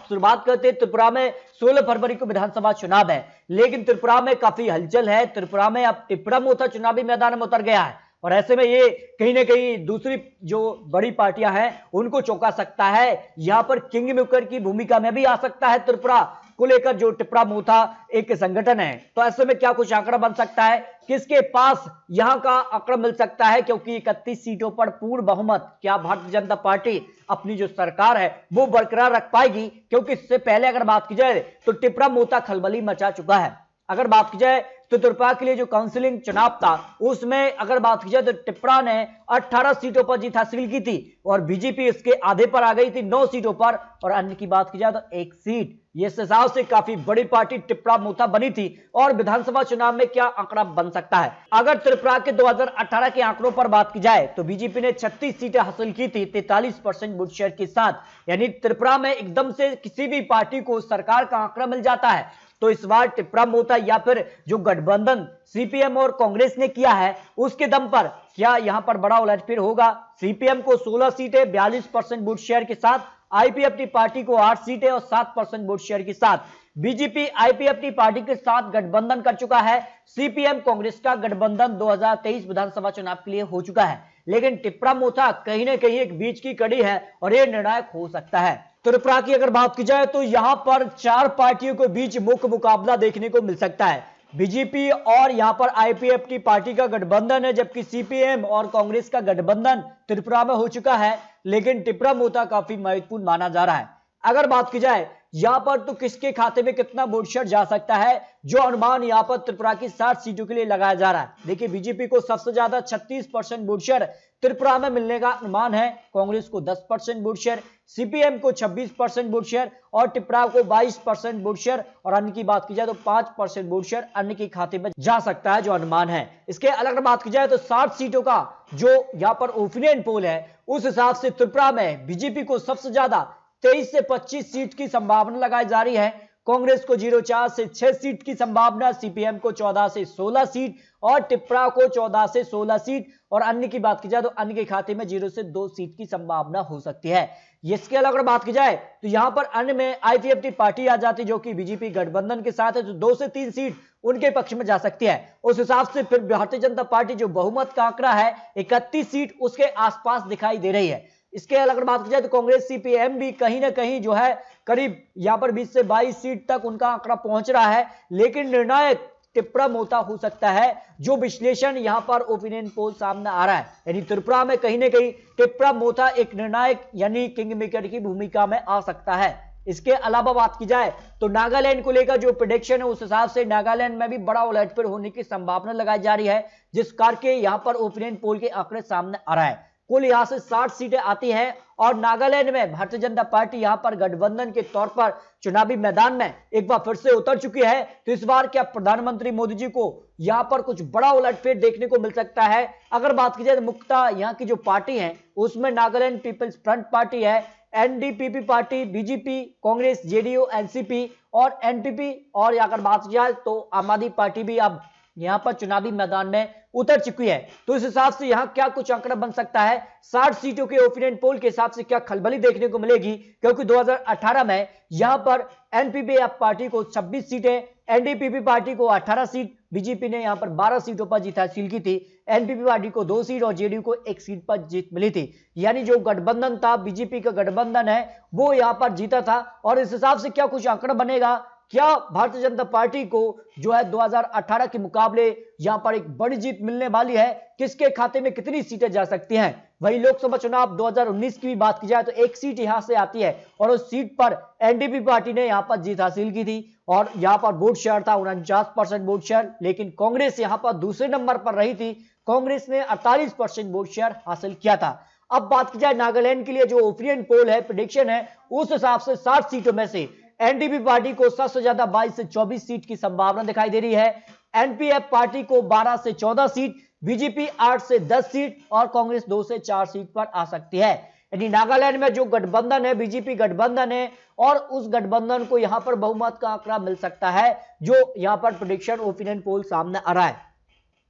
शुरुआत करते हैं त्रिपुरा में 16 फरवरी को विधानसभा चुनाव है, लेकिन त्रिपुरा में काफी हलचल है। त्रिपुरा में अब टिप्रा मोथा चुनावी मैदान में उतर गया है और ऐसे में ये कहीं ना कहीं दूसरी जो बड़ी पार्टियां हैं उनको चौंका सकता है। यहां पर किंग मेकर की भूमिका में भी आ सकता है त्रिपुरा को लेकर जो टिप्रा मोथा एक संगठन है। तो ऐसे में क्या कुछ आंकड़ा बन सकता है, किसके पास यहां का आंकड़ा मिल सकता है, क्योंकि 31 सीटों पर पूर्ण बहुमत क्या भारतीय जनता पार्टी अपनी जो सरकार है वो बरकरार रख पाएगी? क्योंकि इससे पहले अगर बात की जाए तो टिप्रा मोथा खलबली मचा चुका है। अगर बात की जाए तो त्रिपुरा के लिए जो काउंसिलिंग चुनाव था उसमें अगर बात की जाए तो टिप्रा ने 18 सीटों पर जीत हासिल की थी और बीजेपी इसके आधे पर आ गई थी 9 सीटों पर, और अन्य की बात की जाए तो 1 सीट। ये इस हिसाब से काफी बड़ी पार्टी टिप्रा मोथा बनी थी। और विधानसभा चुनाव में क्या आंकड़ा बन सकता है? अगर त्रिपुरा के 2018 के आंकड़ों पर बात की जाए तो बीजेपी ने 36 सीटें हासिल की थी 43% वोट शेयर के साथ। यानी त्रिपुरा में एकदम से किसी भी पार्टी को सरकार का आंकड़ा मिल जाता है। तो इस बार टिप्रा मोथा या फिर जो गठबंधन सीपीएम और कांग्रेस ने किया है उसके दम पर क्या यहां पर बड़ा उलटफेर होगा? सीपीएम को 16 सीटें 42% वोट शेयर के साथ, आईपीएफटी पार्टी को 8 सीटें और 7% वोट शेयर के साथ। बीजेपी आईपीएफटी पार्टी के साथ गठबंधन कर चुका है। सीपीएम कांग्रेस का गठबंधन 2023 विधानसभा चुनाव के लिए हो चुका है, लेकिन टिप्रा मोथा कहीं ना कहीं एक बीच की कड़ी है और यह निर्णायक हो सकता है। त्रिपुरा की अगर बात की जाए तो यहां पर 4 पार्टियों के बीच मुख्य मुकाबला देखने को मिल सकता है। बीजेपी और यहां पर आईपीएफटी पार्टी का गठबंधन है, जबकि सीपीएम और कांग्रेस का गठबंधन त्रिपुरा में हो चुका है, लेकिन टिप्रा मोथा काफी महत्वपूर्ण माना जा रहा है। अगर बात की जाए यहां पर तो किसके खाते में कितना वोट शेयर जा सकता है, जो अनुमान यहां पर त्रिपुरा की 60 सीटों के लिए लगाया जा रहा है। देखिए, बीजेपी को सबसे ज्यादा 36% वोट शेयर त्रिपुरा में मिलने का अनुमान है, कांग्रेस को 10% वोट शेयर, सीपीएम को 26% वोट शेयर और टिप्रा को 22% वोट शेयर, और अन्य की बात की जाए तो 5% वोट शेयर अन्य के खाते में जा सकता है, जो अनुमान है। इसके अलग बात की जाए तो 60 सीटों का जो यहां पर ओपिनियन पोल है उस हिसाब से त्रिपुरा में बीजेपी को सबसे ज्यादा 23 से 25 सीट की संभावना लगाई जा रही है, कांग्रेस को 04 से 6 सीट की संभावना, सीपीएम को 14 से 16 सीट और टिप्रा को 14 से 16 सीट, और अन्य की बात की जाए तो अन्य के खाते में 0 से 2 सीट की संभावना हो सकती है। इसके अलावा बात की जाए तो यहां पर अन्य में आईपीएफटी पार्टी आ जाती जो कि बीजेपी गठबंधन के साथ है, तो 2 से 3 सीट उनके पक्ष में जा सकती है। उस हिसाब से फिर भारतीय जनता पार्टी जो बहुमत का आंकड़ा है 31 सीट उसके आसपास दिखाई दे रही है। इसके अलावा बात की जाए तो कांग्रेस सीपीएम भी कहीं ना कहीं जो है करीब यहां पर 20 से 22 सीट तक उनका आंकड़ा पहुंच रहा है, लेकिन निर्णायक टिप्रा मोथा हो सकता है, जो विश्लेषण यहां पर ओपिनियन पोल सामने आ रहा है। यानी त्रिपुरा में कहीं ना कहीं टिप्रा मोथा एक निर्णायक यानी किंग मेकर की भूमिका में आ सकता है। इसके अलावा बात की जाए तो नागालैंड को लेकर जो प्रेडिक्शन है उस हिसाब से नागालैंड में भी बड़ा उलटफेर होने की संभावना लगाई जा रही है, जिस करके यहां पर ओपिनियन पोल के आंकड़े सामने आ रहा है। कुल यहां से 60 सीटें आती हैं और नागालैंड में भारतीय जनता पार्टी यहां पर गठबंधन के तौर पर चुनावी मैदान में एक बार फिर से उतर चुकी है। तो इस बार क्या प्रधानमंत्री मोदी जी को यहां पर कुछ बड़ा उलटफेर देखने को मिल सकता है? अगर बात की जाए तो मुख्यतः यहां की जो पार्टी है उसमें नागालैंड पीपल्स फ्रंट पार्टी है, NDPP party, BJP, Congress, JDU, NCP और एनपीपी, और अगर बात की जाए तो आम आदमी पार्टी भी अब यहां पर चुनावी मैदान में उतर चुकी है। तो इस हिसाब से यहां क्या कुछ आंकड़ा बन सकता है? 60 सीटों के ओपिनियन पोल के हिसाब से क्या खलबली देखने को मिलेगी? क्योंकि 2018 में यहां पर एनपीपी पार्टी को 26 सीटें, एनडीपीपी पार्टी को 18 सीट, बीजेपी ने यहां पर 12 सीटों पर जीत हासिल की थी, एनपीपी पार्टी को 2 सीट और जेडीयू को 1 सीट पर जीत मिली थी। यानी जो गठबंधन था, बीजेपी का गठबंधन है, वो यहां पर जीता था। और इस हिसाब से क्या कुछ आंकड़ा बनेगा? क्या भारतीय जनता पार्टी को जो है 2018 के मुकाबले यहां पर एक बड़ी जीत मिलने वाली है? किसके खाते में कितनी सीटें जा सकती हैं? वही लोकसभा चुनाव 2019 की भी बात की जाए तो 1 सीट यहां से आती है और उस सीट पर एनडीपी पार्टी ने यहां पर जीत हासिल की थी और यहां पर वोट शेयर था 49% वोट शेयर, लेकिन कांग्रेस यहां पर दूसरे नंबर पर रही थी, कांग्रेस ने 48% वोट शेयर हासिल किया था। अब बात की जाए नागालैंड के लिए जो ओपिनियन पोल है, प्रेडिक्शन है, उस हिसाब से 60 सीटों में से एनडीपी पार्टी को सबसे ज्यादा 22 से 24 सीट की संभावना दिखाई दे रही है, एनपीएफ पार्टी को 12 से 14 सीट, बीजेपी 8 से 10 सीट और कांग्रेस 2 से 4 सीट पर आ सकती है। यानी नागालैंड में जो गठबंधन है, बीजेपी गठबंधन है, और उस गठबंधन को यहां पर बहुमत का आंकड़ा मिल सकता है, जो यहां पर प्रेडिक्शन ओपिनियन पोल सामने आ रहा है।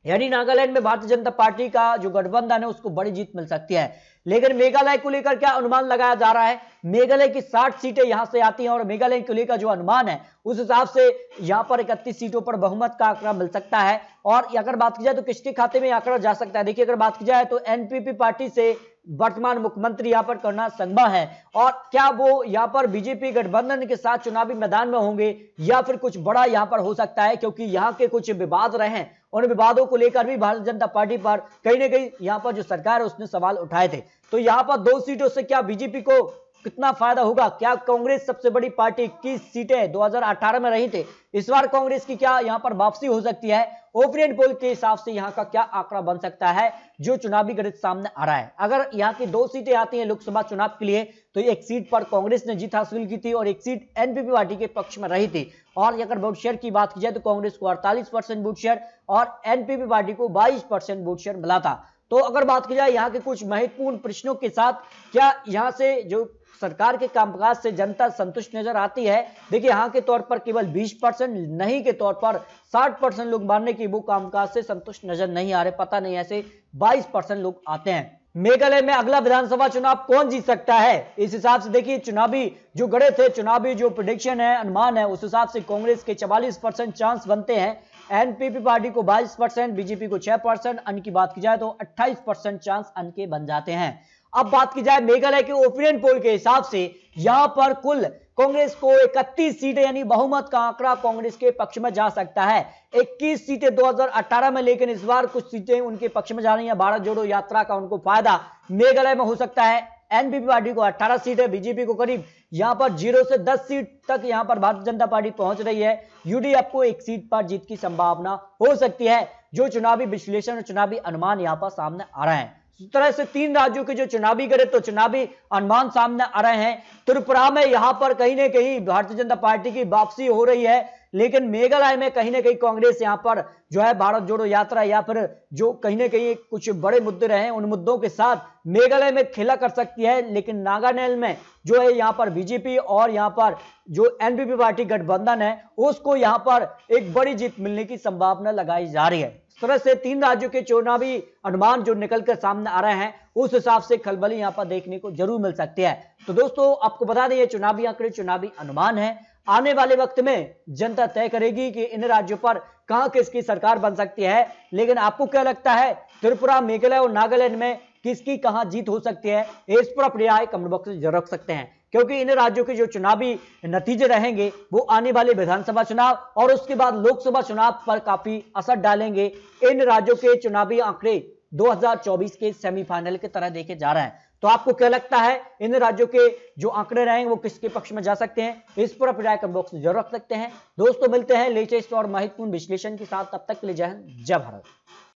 यानी नागालैंड में भारतीय जनता पार्टी का जो गठबंधन है उसको बड़ी जीत मिल सकती है। लेकिन मेघालय को लेकर क्या अनुमान लगाया जा रहा है? मेघालय की 60 सीटें यहां से आती हैं और मेघालय को लेकर जो अनुमान है उस हिसाब से यहां पर 31 सीटों पर बहुमत का आंकड़ा मिल सकता है। और अगर बात की जाए तो किसके खाते में आंकड़ा जा सकता है? देखिए, अगर बात की जाए तो एनपीपी पार्टी से वर्तमान मुख्यमंत्री यहां पर कर्ना संगमा है, और क्या वो यहां पर बीजेपी गठबंधन के साथ चुनावी मैदान में होंगे या फिर कुछ बड़ा यहां पर हो सकता है, क्योंकि यहां के कुछ विवाद रहे हैं, उन विवादों को लेकर भी भारतीय जनता पार्टी पर कहीं ना कहीं यहां पर जो सरकार है उसने सवाल उठाए थे। तो यहां पर 2 सीटों से क्या बीजेपी को कितना फायदा होगा? क्या कांग्रेस सबसे बड़ी पार्टी 21 सीटें 2018 में रही थे, इस बार कांग्रेस की क्या यहां पर वापसी हो सकती है? ओपिनियन पोल के हिसाब से यहां का क्या आंकड़ा बन सकता है जो चुनावी गणित सामने आ रहा है? अगर यहां की 2 सीटें आती हैं लोकसभा चुनाव के लिए तो एक सीट पर कांग्रेस ने जीत हासिल की थी और एक सीट एनपीपी पार्टी के पक्ष में रही थी। और अगर वोट शेयर की बात की जाए तो कांग्रेस को 48% वोट शेयर और एनपीपी पार्टी को 22% वोट शेयर मिला था। तो अगर बात की जाए यहाँ के कुछ महत्वपूर्ण प्रश्नों के साथ, क्या यहाँ से जो सरकार के कामकाज से जनता संतुष्ट नजर आती है? देखिए, यहाँ के तौर पर केवल 20%, नहीं के तौर पर 60% लोग मानने की वो कामकाज से संतुष्ट नजर नहीं आ रहे। पता नहीं ऐसे 22% लोग आते हैं। मेघालय में अगला विधानसभा चुनाव कौन जीत सकता है? इस हिसाब से देखिए, चुनावी जो गणित है, चुनावी जो प्रेडिक्शन है, अनुमान है, उस हिसाब से कांग्रेस के 44% चांस बनते हैं, एनपीपी पार्टी को 22%, बीजेपी को 6%, अन्य की बात की जाए तो 28% चांस अन्य के बन जाते हैं। अब बात की जाए मेघालय के ओपिनियन पोल के हिसाब से, यहां पर कुल कांग्रेस को 31 सीटें यानी बहुमत का आंकड़ा कांग्रेस के पक्ष में जा सकता है। 21 सीटें 2018 में, लेकिन इस बार कुछ सीटें उनके पक्ष में जा रही हैं। भारत जोड़ो यात्रा का उनको फायदा मेघालय में हो सकता है। एनपीपी पार्टी को 18 सीट है, बीजेपी को करीब यहां पर 0 से 10 सीट तक यहां पर भारतीय जनता पार्टी पहुंच रही है। यूडीएफ को 1 सीट पर जीत की संभावना हो सकती है, जो चुनावी विश्लेषण और चुनावी अनुमान यहां पर सामने आ रहे हैं। इस तरह से 3 राज्यों के जो चुनावी गणित तो चुनावी अनुमान सामने आ रहे हैं। त्रिपुरा में यहां पर कहीं ना कहीं भारतीय जनता पार्टी की वापसी हो रही है, लेकिन मेघालय में कहीं ना कहीं कांग्रेस यहां पर जो है भारत जोड़ो यात्रा या फिर जो कहीं ना कहीं कुछ बड़े मुद्दे रहे उन मुद्दों के साथ मेघालय में खेला कर सकती है। लेकिन नागालैंड में जो है यहां पर बीजेपी और यहां पर जो एनपीपी पार्टी गठबंधन है उसको यहां पर एक बड़ी जीत मिलने की संभावना लगाई जा रही है। इस तरह से 3 राज्यों के चुनावी अनुमान जो निकलकर सामने आ रहे हैं उस हिसाब से खलबली यहां पर देखने को जरूर मिल सकती है। तो दोस्तों, आपको बता दें, ये चुनावी आंकड़े चुनावी अनुमान है। आने वाले वक्त में जनता तय करेगी कि इन राज्यों पर कहां किसकी सरकार बन सकती है। लेकिन आपको क्या लगता है, त्रिपुरा, मेघालय और नागालैंड में किसकी कहां जीत हो सकती है? इस पर अपनी राय कमेंट बॉक्स में जरूर रख सकते हैं, क्योंकि इन राज्यों के जो चुनावी नतीजे रहेंगे वो आने वाले विधानसभा चुनाव और उसके बाद लोकसभा चुनाव पर काफी असर डालेंगे। इन राज्यों के चुनावी आंकड़े 2024 के सेमीफाइनल की तरह देखे जा रहे हैं। तो आपको क्या लगता है, इन राज्यों के जो आंकड़े रहेंगे वो किसके पक्ष में जा सकते हैं? इस पर अपनी राय कमेंट बॉक्स में जरूर रख सकते हैं। दोस्तों, मिलते हैं लेटेस्ट और महत्वपूर्ण विश्लेषण के साथ, तब तक के लिए जय हिंद, जय भारत।